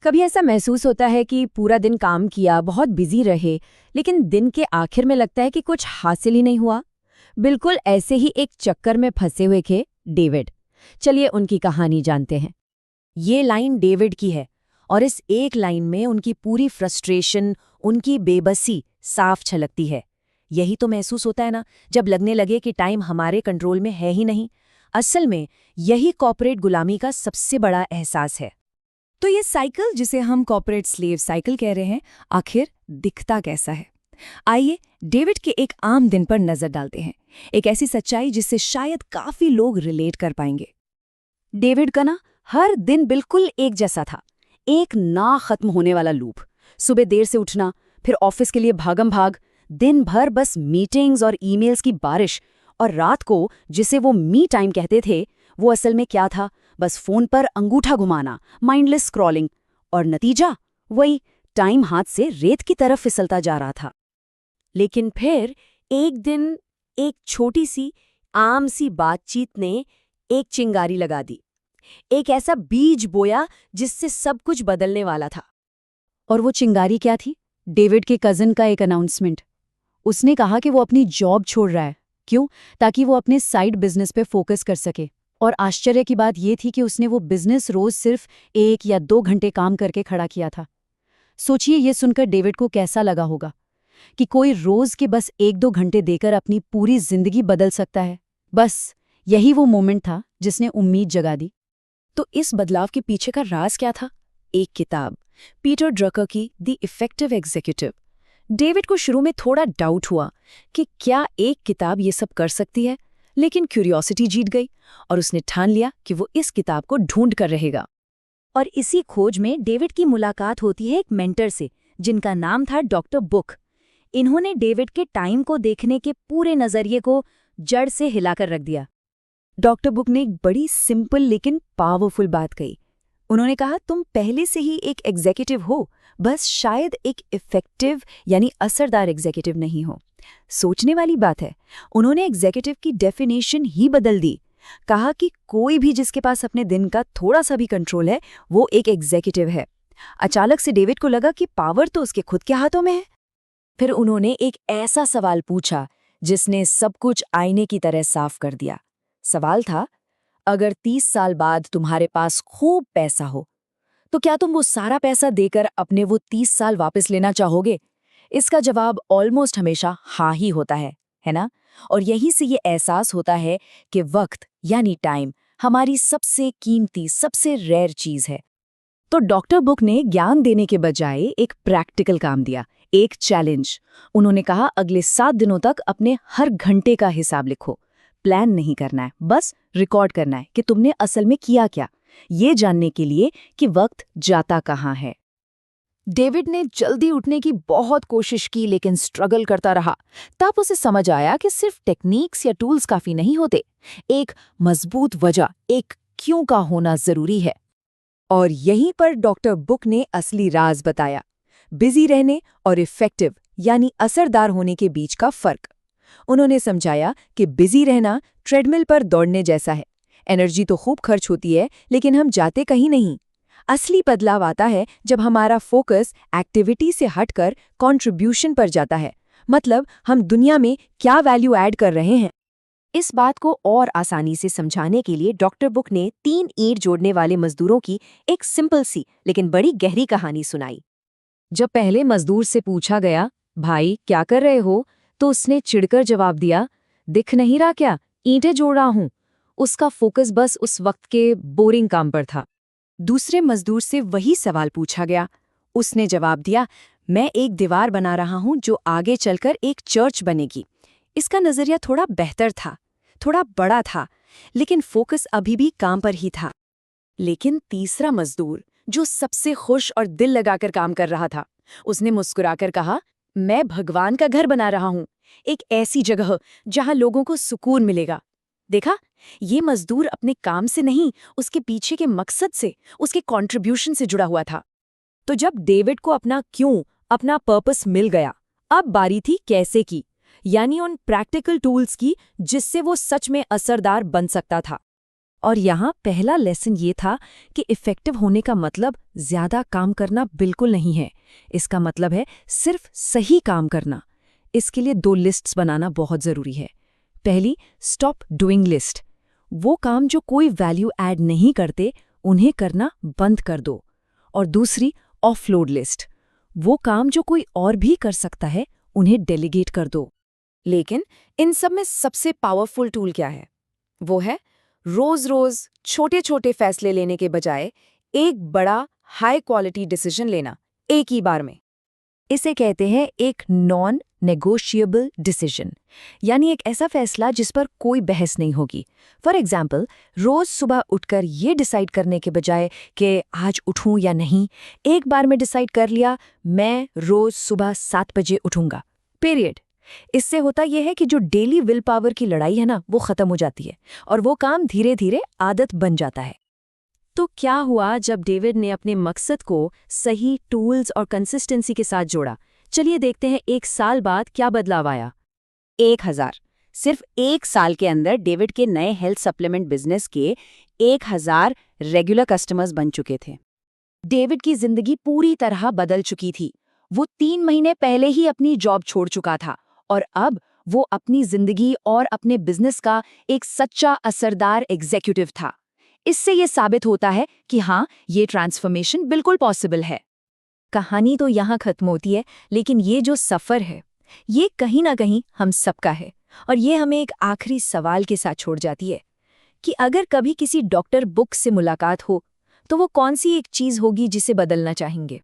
कभी ऐसा महसूस होता है कि पूरा दिन काम किया, बहुत बिजी रहे, लेकिन दिन के आखिर में लगता है कि कुछ हासिल ही नहीं हुआ। बिल्कुल ऐसे ही एक चक्कर में फंसे हुए थे डेविड। चलिए उनकी कहानी जानते हैं। ये लाइन डेविड की है और इस एक लाइन में उनकी पूरी फ्रस्ट्रेशन, उनकी बेबसी साफ छलकती है। यही तो महसूस होता है ना, जब लगने लगे कि टाइम हमारे कंट्रोल में है ही नहीं। असल में यही कॉर्पोरेट गुलामी का सबसे बड़ा एहसास है। तो ये साइकिल, जिसे हम कॉर्पोरेट स्लेव साइकिल कह रहे हैं, आखिर दिखता कैसा है? आइए डेविड के एक आम दिन पर नजर डालते हैं, एक ऐसी सच्चाई जिससे शायद काफी लोग रिलेट कर पाएंगे। डेविड का ना हर दिन बिल्कुल एक जैसा था, एक ना खत्म होने वाला लूप। सुबह देर से उठना, फिर ऑफिस के लिए भागम भाग, दिन भर बस मीटिंग्स और ईमेल्स की बारिश, और रात को जिसे वो मी टाइम कहते थे, वो असल में क्या था? बस फोन पर अंगूठा घुमाना, माइंडलेस स्क्रॉलिंग, और नतीजा वही, टाइम हाथ से रेत की तरफ फिसलता जा रहा था। लेकिन फिर एक दिन एक छोटी सी आम सी बातचीत ने एक चिंगारी लगा दी, एक ऐसा बीज बोया जिससे सब कुछ बदलने वाला था। और वो चिंगारी क्या थी? डेविड के कजिन का एक अनाउंसमेंट। उसने कहा कि वो अपनी जॉब छोड़ रहा है। क्यों? ताकि वो अपने साइड बिजनेस पे फोकस कर सके। और आश्चर्य की बात ये थी कि उसने वो बिजनेस रोज सिर्फ 1 या 2 घंटे काम करके खड़ा किया था। सोचिए ये सुनकर डेविड को कैसा लगा होगा कि कोई रोज के बस 1-2 घंटे देकर अपनी पूरी जिंदगी बदल सकता है। बस यही वो मोमेंट था जिसने उम्मीद जगा दी। तो इस बदलाव के पीछे का राज क्या था? एक किताब, पीटर ड्रकर की द इफेक्टिव एग्जीक्यूटिव। डेविड को शुरू में थोड़ा डाउट हुआ कि क्या एक किताब ये सब कर सकती है, लेकिन क्यूरियोसिटी जीत गई और उसने ठान लिया कि वो इस किताब को ढूंढ कर रहेगा। और इसी खोज में डेविड की मुलाकात होती है एक मेंटर से, जिनका नाम था डॉक्टर बुक। इन्होंने डेविड के टाइम को देखने के पूरे नजरिए को जड़ से हिलाकर रख दिया। डॉक्टर बुक ने एक बड़ी सिंपल लेकिन पावरफुल बात कही। उन्होंने कहा, तुम पहले से ही एक एग्जीक्यूटिव हो, बस शायद एक इफेक्टिव यानी असरदार एग्जीक्यूटिव नहीं हो। सोचने वाली बात है। उन्होंने एग्जीक्यूटिव की डेफिनेशन ही बदल दी। कहा कि कोई भी जिसके पास अपने दिन का थोड़ा सा भी कंट्रोल है, वो एक एग्जीक्यूटिव है। अचानक से डेविड को लगा कि पावर तो उसके खुद के हाथों में है। फिर उन्होंने एक ऐसा सवाल पूछा जिसने सब कुछ आईने की तरह साफ कर दिया। सवाल था, अगर 30 साल बाद तुम्हारे पास खूब पैसा हो, तो क्या तुम वो सारा पैसा देकर अपने वो 30 साल वापस लेना चाहोगे? इसका जवाब ऑलमोस्ट हमेशा हाँ ही होता है ना? और यही से ये एहसास होता है कि वक्त यानी टाइम हमारी सबसे कीमती, सबसे रेयर चीज है। तो डॉक्टर बुक ने ज्ञान देने के बजाय एक प्रैक्टिकल काम दिया, एक चैलेंज। उन्होंने कहा, अगले 7 दिनों तक अपने हर घंटे का हिसाब लिखो। प्लान नहीं करना है, बस रिकॉर्ड करना है कि तुमने असल में किया क्या, ये जानने के लिए कि वक्त जाता कहाँ है। डेविड ने जल्दी उठने की बहुत कोशिश की, लेकिन स्ट्रगल करता रहा। तब उसे समझ आया कि सिर्फ टेक्निक्स या टूल्स काफी नहीं होते, एक मजबूत वजह, एक क्यों का होना जरूरी है। और यहीं पर डॉक्टर बुक ने असली राज बताया, बिजी रहने और इफेक्टिव यानी असरदार होने के बीच का फर्क। उन्होंने समझाया कि बिजी रहना ट्रेडमिल पर दौड़ने जैसा है। एनर्जी तो खूब खर्च होती है, लेकिन हम जाते कहीं नहीं। असली बदलाव आता है जब हमारा फोकस एक्टिविटी से हटकर कंट्रीब्यूशन पर जाता है, मतलब हम दुनिया में क्या वैल्यू ऐड कर रहे हैं। इस बात को और आसानी से समझाने के लिए डॉक्टर बुक ने 3 ईंट जोड़ने वाले मजदूरों की एक सिंपल सी लेकिन बड़ी गहरी कहानी सुनाई। जब पहले मजदूर से पूछा गया, भाई क्या कर रहे हो, तो उसने चिढ़कर जवाब दिया, दिख नहीं रहा क्या, ईंटें जोड़ रहा हूं। उसका फोकस बस उस वक्त के बोरिंग काम पर था। दूसरे मजदूर से वही सवाल पूछा गया। उसने जवाब दिया, मैं एक दीवार बना रहा हूं जो आगे चलकर एक चर्च बनेगी। इसका नजरिया थोड़ा बेहतर था, थोड़ा बड़ा था, लेकिन फोकस अभी भी काम पर ही था। लेकिन तीसरा मजदूर, जो सबसे खुश और दिल लगाकर काम कर रहा था, उसने मुस्कुराकर कहा, मैं भगवान का घर बना रहा हूं, एक ऐसी जगह जहां लोगों को सुकून मिलेगा। देखा, ये मजदूर अपने काम से नहीं, उसके पीछे के मकसद से, उसके कंट्रीब्यूशन से जुड़ा हुआ था। तो जब डेविड को अपना क्यों, अपना पर्पस मिल गया, अब बारी थी कैसे की, यानी उन प्रैक्टिकल टूल्स की जिससे वो सच में असरदार बन सकता था। और यहाँ पहला लेसन ये था कि इफ़ेक्टिव होने का मतलब ज़्यादा काम करना बिल्कुल नहीं है। इसका मतलब है सिर्फ सही काम करना। इसके लिए 2 लिस्ट्स बनाना बहुत ज़रूरी है। पहली, स्टॉप डूइंग लिस्ट। वो काम जो कोई वैल्यू ऐड नहीं करते, उन्हें करना बंद कर दो। और दूसरी, ऑफलोड लिस्ट। वो काम जो कोई और भी कर सकता है, उन्हें डेलीगेट कर दो। लेकिन इन सब में सबसे पावरफुल टूल क्या है? वो है रोज-रोज छोटे-छोटे फैसले लेने के बजाय एक बड़ा हाई क्वालिटी डिसीजन लेना एक ही बार में। इसे कहते हैं एक नॉन नेगोशिएबल डिसीजन, यानी एक ऐसा फैसला जिस पर कोई बहस नहीं होगी। फॉर एग्जाम्पल, रोज सुबह उठकर ये डिसाइड करने के बजाय कि आज उठूं या नहीं, एक बार में डिसाइड कर लिया मैं रोज सुबह 7 बजे उठूंगा, पीरियड। इससे होता यह है कि जो डेली विल पावर की लड़ाई है ना, वो खत्म हो जाती है और वो काम धीरे धीरे आदत बन जाता है। तो क्या हुआ जब डेविड ने अपने मकसद को सही टूल्स और कंसिस्टेंसी के साथ जोड़ा? चलिए देखते हैं 1 साल बाद क्या बदलाव आया। 1000। सिर्फ 1 साल के अंदर डेविड के नए हेल्थ सप्लीमेंट बिजनेस के 1000 रेगुलर कस्टमर्स बन चुके थे। डेविड की जिंदगी पूरी तरह बदल चुकी थी। वो 3 महीने पहले ही अपनी जॉब छोड़ चुका था और अब वो अपनी जिंदगी और अपने बिजनेस का एक सच्चा असरदार एग्जीक्यूटिव था। इससे ये साबित होता है कि हाँ, ये ट्रांसफॉर्मेशन बिल्कुल पॉसिबल है। कहानी तो यहाँ खत्म होती है, लेकिन ये जो सफ़र है, ये कहीं ना कहीं हम सबका है। और ये हमें एक आखिरी सवाल के साथ छोड़ जाती है कि अगर कभी किसी डॉक्टर बुक से मुलाकात हो, तो वो कौन सी एक चीज़ होगी जिसे बदलना चाहेंगे?